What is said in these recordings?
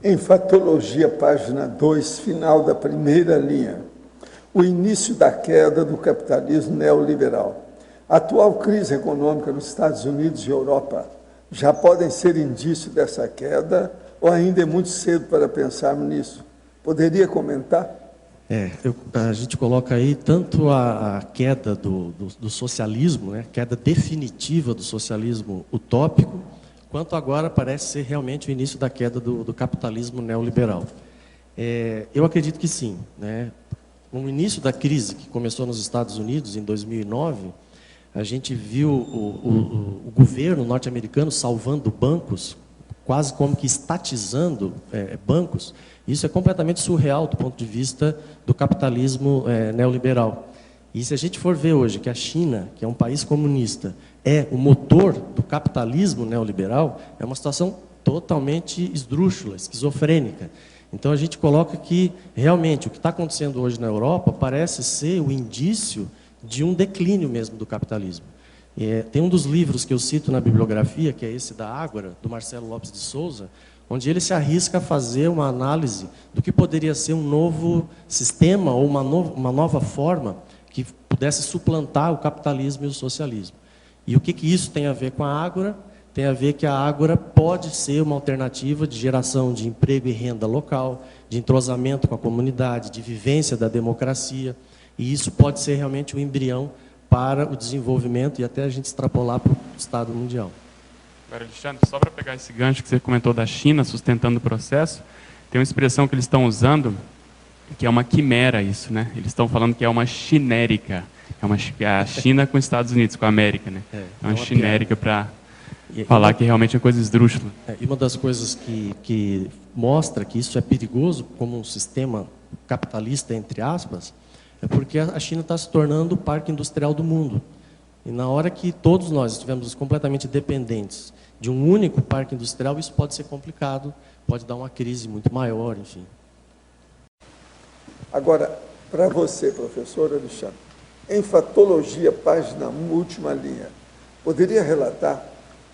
Em Fatologia, página 2, final da primeira linha, o início da queda do capitalismo neoliberal. A atual crise econômica nos Estados Unidos e Europa já podem ser indício dessa queda ou ainda é muito cedo para pensarmos nisso? Poderia comentar? A gente coloca aí tanto a queda do socialismo, né, queda definitiva do socialismo utópico, quanto agora parece ser realmente o início da queda do capitalismo neoliberal. Eu acredito que sim, né? No início da crise que começou nos Estados Unidos, em 2009, a gente viu o governo norte-americano salvando bancos, quase como que estatizando bancos. Isso é completamente surreal do ponto de vista do capitalismo neoliberal. E se a gente for ver hoje que a China, que é um país comunista, é o motor do capitalismo neoliberal, é uma situação totalmente esdrúxula, esquizofrênica. Então a gente coloca que realmente o que está acontecendo hoje na Europa parece ser o indício de um declínio mesmo do capitalismo. Tem um dos livros que eu cito na bibliografia, que é esse da Ágora, do Marcelo Lopes de Souza, onde ele se arrisca a fazer uma análise do que poderia ser um novo sistema ou uma nova forma que pudesse suplantar o capitalismo e o socialismo. E o que isso tem a ver com a Ágora? Tem a ver que a Ágora pode ser uma alternativa de geração de emprego e renda local, de entrosamento com a comunidade, de vivência da democracia, e isso pode ser realmente um embrião para o desenvolvimento e até a gente extrapolar para o Estado mundial. Agora, Alexandre, só para pegar esse gancho que você comentou da China sustentando o processo, tem uma expressão que eles estão usando, que é uma quimera isso, né? Eles estão falando que é uma chinérica, é a China com os Estados Unidos, com a América, né? É uma chinérica para falar que realmente é coisa esdrúxula. E uma das coisas que mostra que isso é perigoso como um sistema capitalista, entre aspas, é porque a China está se tornando o parque industrial do mundo. E na hora que todos nós estivermos completamente dependentes de um único parque industrial, isso pode ser complicado, pode dar uma crise muito maior, enfim. Agora, para você, professor Alexandre, em Fatologia, página 1, última linha, poderia relatar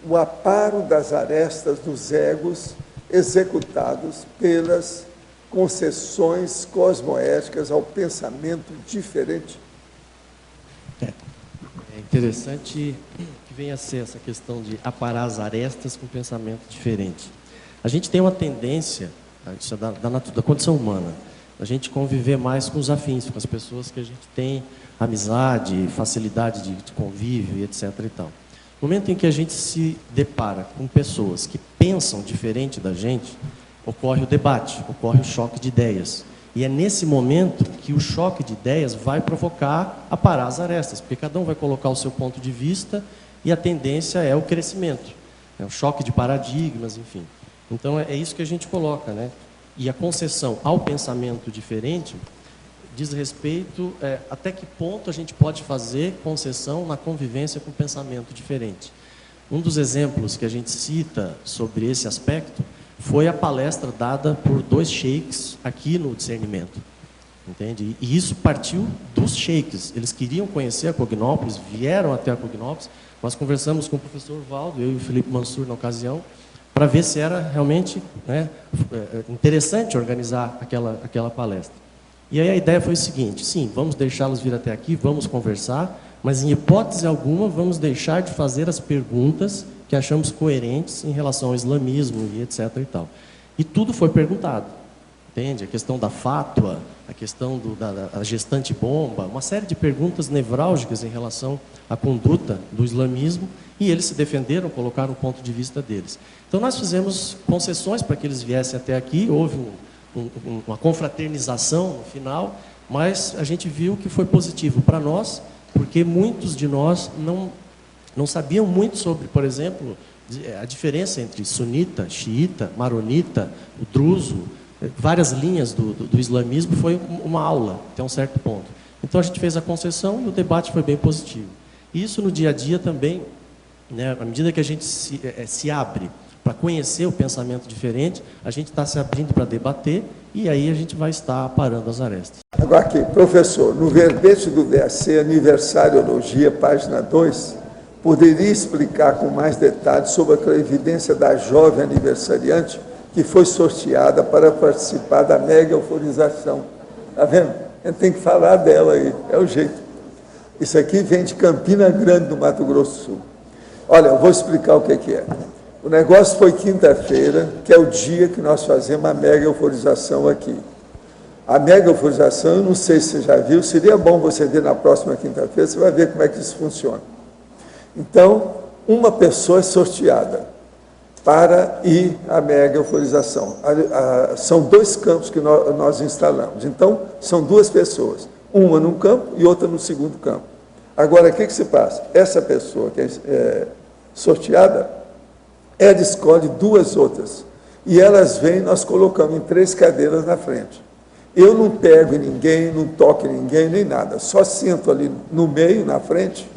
o aparo das arestas dos egos executados pelas concessões cosmoéticas ao pensamento diferente? É interessante que venha a ser essa questão de aparar as arestas com pensamento diferente. A gente tem uma tendência, isso é da condição humana, a gente conviver mais com os afins, com as pessoas que a gente tem amizade, facilidade de convívio e etc. e tal. No momento em que a gente se depara com pessoas que pensam diferente da gente, ocorre o debate, ocorre o choque de ideias. E é nesse momento que o choque de ideias vai provocar aparar as arestas, porque cada um vai colocar o seu ponto de vista e a tendência é o crescimento, é o choque de paradigmas, enfim. Então é isso que a gente coloca, né? E a concessão ao pensamento diferente diz respeito até que ponto a gente pode fazer concessão na convivência com o pensamento diferente. Um dos exemplos que a gente cita sobre esse aspecto foi a palestra dada por 2 sheiks aqui no Discernimento. Entende? E isso partiu dos sheiks. Eles queriam conhecer a Cognópolis, vieram até a Cognópolis. Nós conversamos com o professor Valdo, eu e o Felipe Mansur na ocasião, para ver se era realmente interessante organizar aquela palestra. E aí a ideia foi o seguinte: sim, vamos deixá-los vir até aqui, vamos conversar, mas em hipótese alguma vamos deixar de fazer as perguntas que achamos coerentes em relação ao islamismo e etc. e tal. E tudo foi perguntado, entende? A questão da fátua, a questão da gestante bomba, uma série de perguntas nevrálgicas em relação à conduta do islamismo, e eles se defenderam, colocaram o ponto de vista deles. Então nós fizemos concessões para que eles viessem até aqui, houve uma confraternização no final, mas a gente viu que foi positivo para nós, porque muitos de nós não sabiam muito sobre, por exemplo, a diferença entre sunita, xiita, maronita, o druso, várias linhas do islamismo. Foi uma aula até um certo ponto. Então a gente fez a concessão e o debate foi bem positivo. Isso no dia a dia também, né, à medida que a gente se abre para conhecer o pensamento diferente, a gente está se abrindo para debater e aí a gente vai estar aparando as arestas. Agora aqui, professor, no verbete do VAC, Aniversariologia, página 2, poderia explicar com mais detalhes sobre a clarividência da jovem aniversariante que foi sorteada para participar da mega euforização. Está vendo? A gente tem que falar dela aí, é o jeito. Isso aqui vem de Campina Grande, do Mato Grosso do Sul. Olha, eu vou explicar o que é. O negócio foi quinta-feira, que é o dia que nós fazemos a mega euforização aqui. A mega euforização, eu não sei se você já viu, seria bom você ver na próxima quinta-feira, você vai ver como é que isso funciona. Então, uma pessoa é sorteada para ir à mega euforização. São 2 campos que nós instalamos. Então, são 2 pessoas, uma num campo e outra no segundo campo. Agora, o que se passa? Essa pessoa que é sorteada, ela escolhe 2 outras. E elas vêm, nós colocamos em 3 cadeiras na frente. Eu não pego em ninguém, não toco em ninguém, nem nada. Só sento ali no meio, na frente,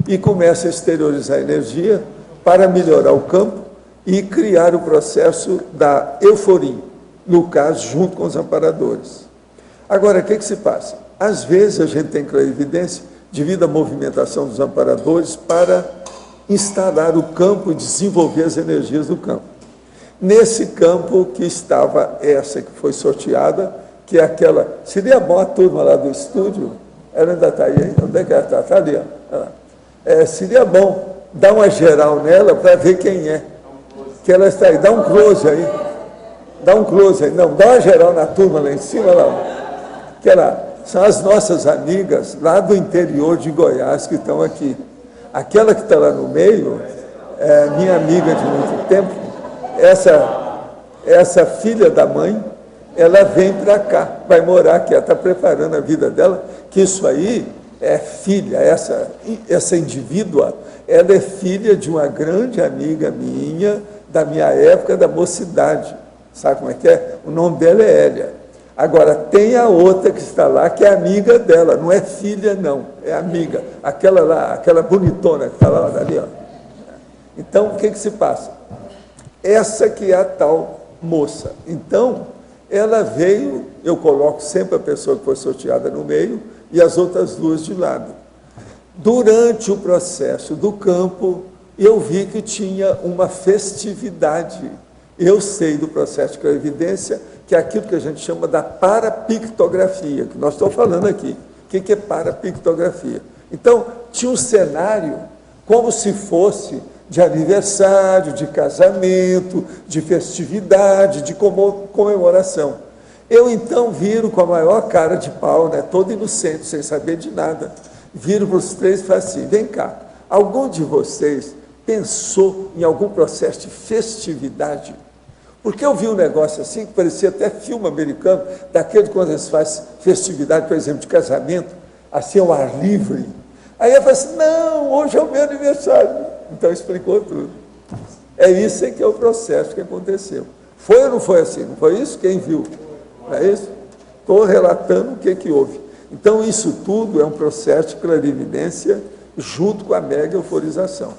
e começo a exteriorizar a energia para melhorar o campo e criar o processo da euforia, no caso, junto com os amparadores. Agora, o que se passa? Às vezes a gente tem clarividência devido à movimentação dos amparadores para instalar o campo e desenvolver as energias do campo. Nesse campo que estava essa que foi sorteada, que é aquela... Seria bom a turma lá do estúdio, ela ainda está aí, onde é que ela está? Está ali, ó. Seria bom dar uma geral nela para ver quem é. Que ela está aí, dá um close aí. Dá um close aí. Não, dá uma geral na turma lá em cima, lá. Que são as nossas amigas lá do interior de Goiás que estão aqui. Aquela que está lá no meio, é minha amiga de muito tempo, essa filha da mãe, ela vem para cá, vai morar aqui, ela está preparando a vida dela, que isso aí é filha, essa indivídua, ela é filha de uma grande amiga minha, da minha época, da mocidade. Sabe como é que é? O nome dela é Hélia. Agora, tem a outra que está lá, que é amiga dela, não é filha, não, é amiga. Aquela lá, aquela bonitona que está lá, ali, ó. Então, o que se passa? Essa que é a tal moça. Então, ela veio, eu coloco sempre a pessoa que foi sorteada no meio e as outras 2 de lado. Durante o processo do campo, eu vi que tinha uma festividade. Eu sei do processo de clarividência, que é aquilo que a gente chama da parapictografia, que nós estamos falando aqui. O que é parapictografia? Então, tinha um cenário como se fosse de aniversário, de casamento, de festividade, de comemoração. Eu, então, viro com a maior cara de pau, né, todo inocente, sem saber de nada, viro para os 3 e falo assim, vem cá, algum de vocês pensou em algum processo de festividade? Porque eu vi um negócio assim, que parecia até filme americano, daquele quando eles fazem festividade, por exemplo, de casamento, assim, ao ar livre. Aí eu falei assim, não, hoje é o meu aniversário. Então, explicou tudo. É isso que é o processo que aconteceu. Foi ou não foi assim? Não foi isso? Quem viu? Não é isso? Estou relatando o que houve. Então, isso tudo é um processo de clarividência junto com a mega euforização.